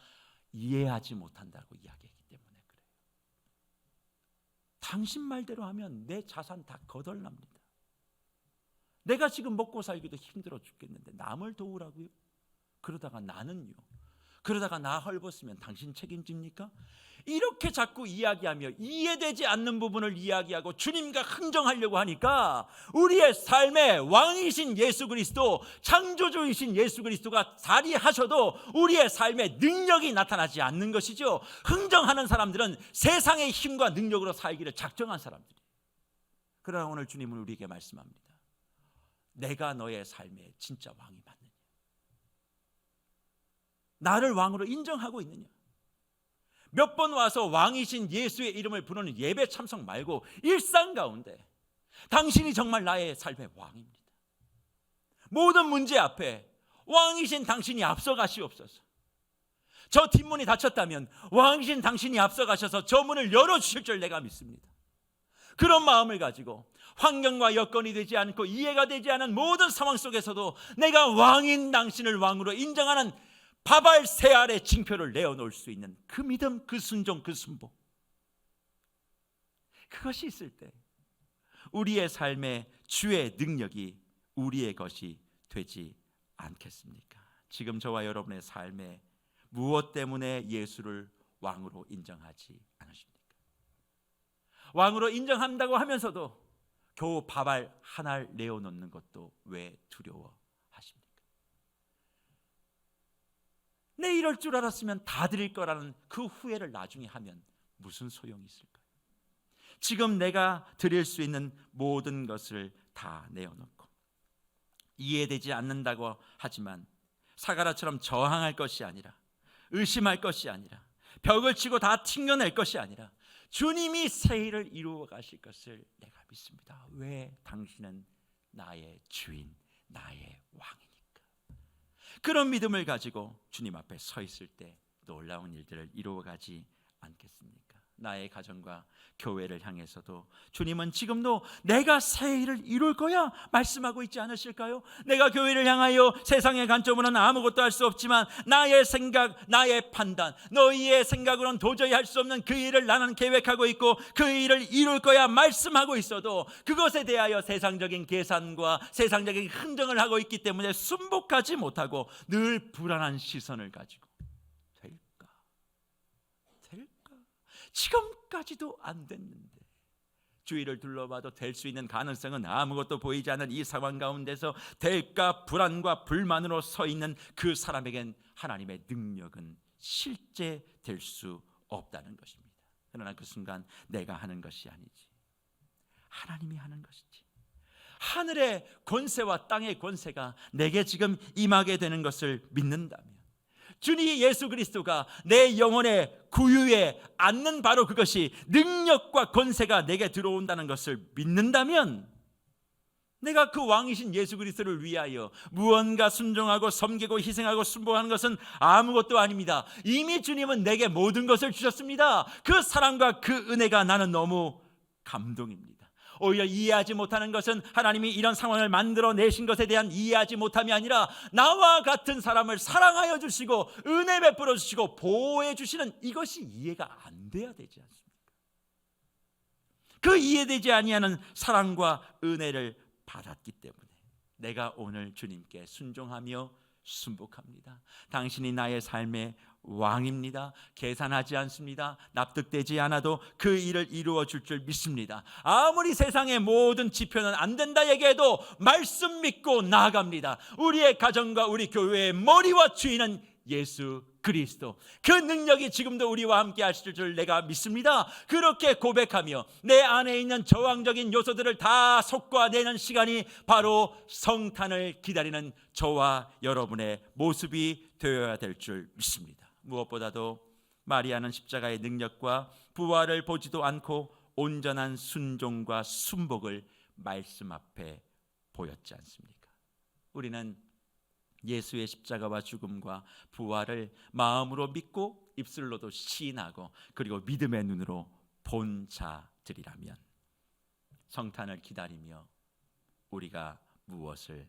이해하지 못한다고 이야기했기 때문에 그래요. 당신 말대로 하면 내 자산 다 거덜납니다. 내가 지금 먹고 살기도 힘들어 죽겠는데 남을 도우라고요? 그러다가 나는요? 그러다가 나 헐벗으면 당신 책임집니까? 이렇게 자꾸 이야기하며 이해되지 않는 부분을 이야기하고 주님과 흥정하려고 하니까 우리의 삶의 왕이신 예수 그리스도, 창조주이신 예수 그리스도가 자리하셔도 우리의 삶에 능력이 나타나지 않는 것이죠. 흥정하는 사람들은 세상의 힘과 능력으로 살기를 작정한 사람들이에요. 그러나 오늘 주님은 우리에게 말씀합니다. 내가 너의 삶의 진짜 왕이 맞느냐? 나를 왕으로 인정하고 있느냐? 몇 번 와서 왕이신 예수의 이름을 부르는 예배 참석 말고 일상 가운데 당신이 정말 나의 삶의 왕입니다. 모든 문제 앞에 왕이신 당신이 앞서가시옵소서. 저 뒷문이 닫혔다면 왕이신 당신이 앞서가셔서 저 문을 열어주실 줄 내가 믿습니다. 그런 마음을 가지고 환경과 여건이 되지 않고 이해가 되지 않은 모든 상황 속에서도 내가 왕인 당신을 왕으로 인정하는 바발세알의 징표를 내어놓을 수 있는 그 믿음, 그 순종, 그 순복, 그것이 있을 때 우리의 삶의 주의 능력이 우리의 것이 되지 않겠습니까? 지금 저와 여러분의 삶에 무엇 때문에 예수를 왕으로 인정하지 않으십니까? 왕으로 인정한다고 하면서도 겨우 바발 하나를 내어놓는 것도 왜 두려워하십니까? 내 이럴 줄 알았으면 다 드릴 거라는 그 후회를 나중에 하면 무슨 소용이 있을까요? 지금 내가 드릴 수 있는 모든 것을 다 내어놓고 이해되지 않는다고 하지만 사가라처럼 저항할 것이 아니라 의심할 것이 아니라 벽을 치고 다 튕겨낼 것이 아니라 주님이 새 일을 이루어 가실 것을 내가 믿습니다. 왜? 당신은 나의 주인, 나의 왕이니까. 그런 믿음을 가지고 주님 앞에 서 있을 때 놀라운 일들을 이루어 가지 않겠습니까? 나의 가정과 교회를 향해서도 주님은 지금도 내가 새 일을 이룰 거야 말씀하고 있지 않으실까요? 내가 교회를 향하여 세상의 관점으로는 아무것도 할 수 없지만 나의 생각, 나의 판단, 너희의 생각으로는 도저히 할 수 없는 그 일을 나는 계획하고 있고 그 일을 이룰 거야 말씀하고 있어도 그것에 대하여 세상적인 계산과 세상적인 흥정을 하고 있기 때문에 순복하지 못하고 늘 불안한 시선을 가지고 지금까지도 안 됐는데 주위를 둘러봐도 될 수 있는 가능성은 아무것도 보이지 않는 이 상황 가운데서 될까 불안과 불만으로 서 있는 그 사람에겐 하나님의 능력은 실제될 수 없다는 것입니다. 그러나 그 순간 내가 하는 것이 아니지 하나님이 하는 것이지 하늘의 권세와 땅의 권세가 내게 지금 임하게 되는 것을 믿는다면 주님 예수 그리스도가 내 영혼의 구유에 앉는 바로 그것이 능력과 권세가 내게 들어온다는 것을 믿는다면 내가 그 왕이신 예수 그리스도를 위하여 무언가 순종하고 섬기고 희생하고 순복하는 것은 아무것도 아닙니다. 이미 주님은 내게 모든 것을 주셨습니다. 그 사랑과 그 은혜가 나는 너무 감동입니다. 오히려 이해하지 못하는 것은 하나님이 이런 상황을 만들어내신 것에 대한 이해하지 못함이 아니라 나와 같은 사람을 사랑하여 주시고 은혜 베풀어 주시고 보호해 주시는 이것이 이해가 안 돼야 되지 않습니까? 그 이해되지 아니하는 사랑과 은혜를 받았기 때문에 내가 오늘 주님께 순종하며 순복합니다. 당신이 나의 삶의 왕입니다. 계산하지 않습니다. 납득되지 않아도 그 일을 이루어 줄 줄 믿습니다. 아무리 세상의 모든 지표는 안 된다 얘기해도 말씀 믿고 나아갑니다. 우리의 가정과 우리 교회의 머리와 주인은 예수 그리스도. 그 능력이 지금도 우리와 함께 하실 줄 내가 믿습니다. 그렇게 고백하며 내 안에 있는 저항적인 요소들을 다 솎아내는 시간이 바로 성탄을 기다리는 저와 여러분의 모습이 되어야 될 줄 믿습니다. 무엇보다도 마리아는 십자가의 능력과 부활을 보지도 않고 온전한 순종과 순복을 말씀 앞에 보였지 않습니까? 우리는 예수의 십자가와 죽음과 부활을 마음으로 믿고 입술로도 시인하고 그리고 믿음의 눈으로 본 자들이라면 성탄을 기다리며 우리가 무엇을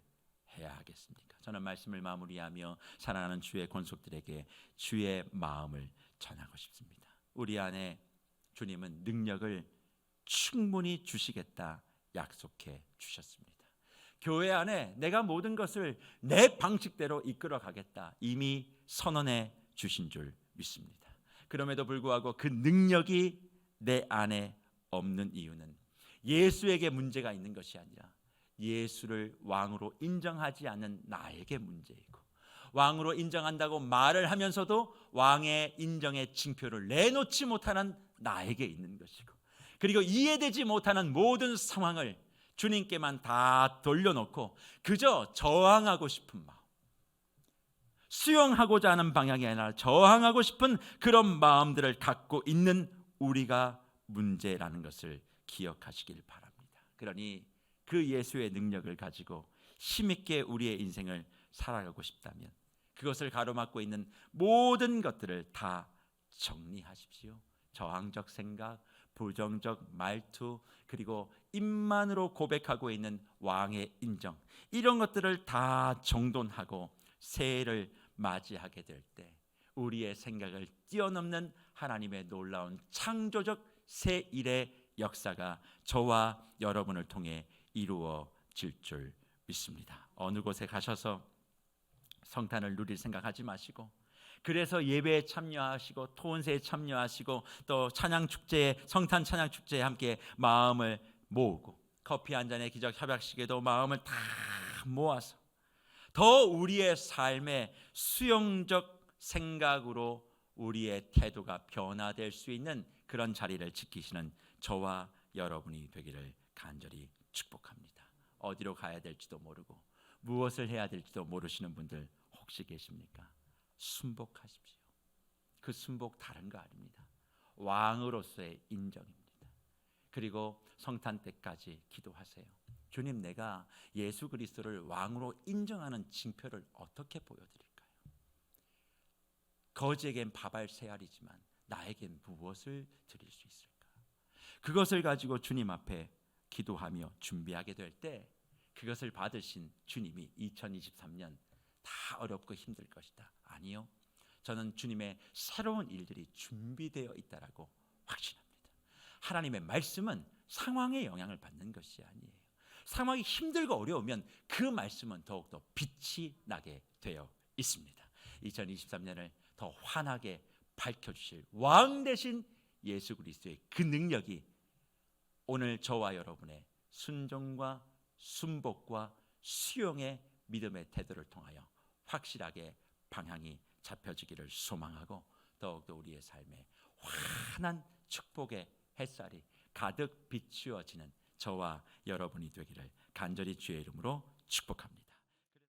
해야 하겠습니까? 저는 말씀을 마무리하며 사랑하는 주의 권속들에게 주의 마음을 전하고 싶습니다. 우리 안에 주님은 능력을 충분히 주시겠다 약속해 주셨습니다. 교회 안에 내가 모든 것을 내 방식대로 이끌어 가겠다 이미 선언해 주신 줄 믿습니다. 그럼에도 불구하고 그 능력이 내 안에 없는 이유는 예수에게 문제가 있는 것이 아니라 예수를 왕으로 인정하지 않는 나에게 문제이고 왕으로 인정한다고 말을 하면서도 왕의 인정의 징표를 내놓지 못하는 나에게 있는 것이고 그리고 이해되지 못하는 모든 상황을 주님께만 다 돌려놓고 그저 저항하고 싶은 마음 수용하고자 하는 방향이 아니라 저항하고 싶은 그런 마음들을 갖고 있는 우리가 문제라는 것을 기억하시길 바랍니다. 그러니 그 예수의 능력을 가지고 힘있게 우리의 인생을 살아가고 싶다면 그것을 가로막고 있는 모든 것들을 다 정리하십시오. 저항적 생각, 부정적 말투, 그리고 입만으로 고백하고 있는 왕의 인정, 이런 것들을 다 정돈하고 새해를 맞이하게 될 때 우리의 생각을 뛰어넘는 하나님의 놀라운 창조적 새 일의 역사가 저와 여러분을 통해 이루어질 줄 믿습니다. 어느 곳에 가셔서 성탄을 누릴 생각하지 마시고 그래서 예배에 참여하시고 토온세에 참여하시고 또 찬양축제에 성탄 찬양축제에 함께 마음을 모으고 커피 한 잔의 기적 협약식에도 마음을 다 모아서 더 우리의 삶의 수용적 생각으로 우리의 태도가 변화될 수 있는 그런 자리를 지키시는 저와 여러분이 되기를 간절히 축복합니다. 어디로 가야 될지도 모르고 무엇을 해야 될지도 모르시는 분들 혹시 계십니까? 순복하십시오. 그 순복 다른 거 아닙니다. 왕으로서의 인정입니다. 그리고 성탄 때까지 기도하세요. 주님, 내가 예수 그리스도를 왕으로 인정하는 징표를 어떻게 보여드릴까요? 거지에겐 밥알 새알이지만 나에겐 무엇을 드릴 수 있을까? 그것을 가지고 주님 앞에 기도하며 준비하게 될 때 그것을 받으신 주님이 2023년 다 어렵고 힘들 것이다. 아니요. 저는 주님의 새로운 일들이 준비되어 있다라고 확신합니다. 하나님의 말씀은 상황에 영향을 받는 것이 아니에요. 상황이 힘들고 어려우면 그 말씀은 더욱더 빛이 나게 되어 있습니다. 2023년을 더 환하게 밝혀주실 왕 대신 예수 그리스도의 그 능력이 오늘 저와 여러분의 순종과 순복과 수용의 믿음의 태도를 통하여 확실하게 방향이 잡혀지기를 소망하고 더욱더 우리의 삶에 환한 축복의 햇살이 가득 비추어지는 저와 여러분이 되기를 간절히 주의 이름으로 축복합니다.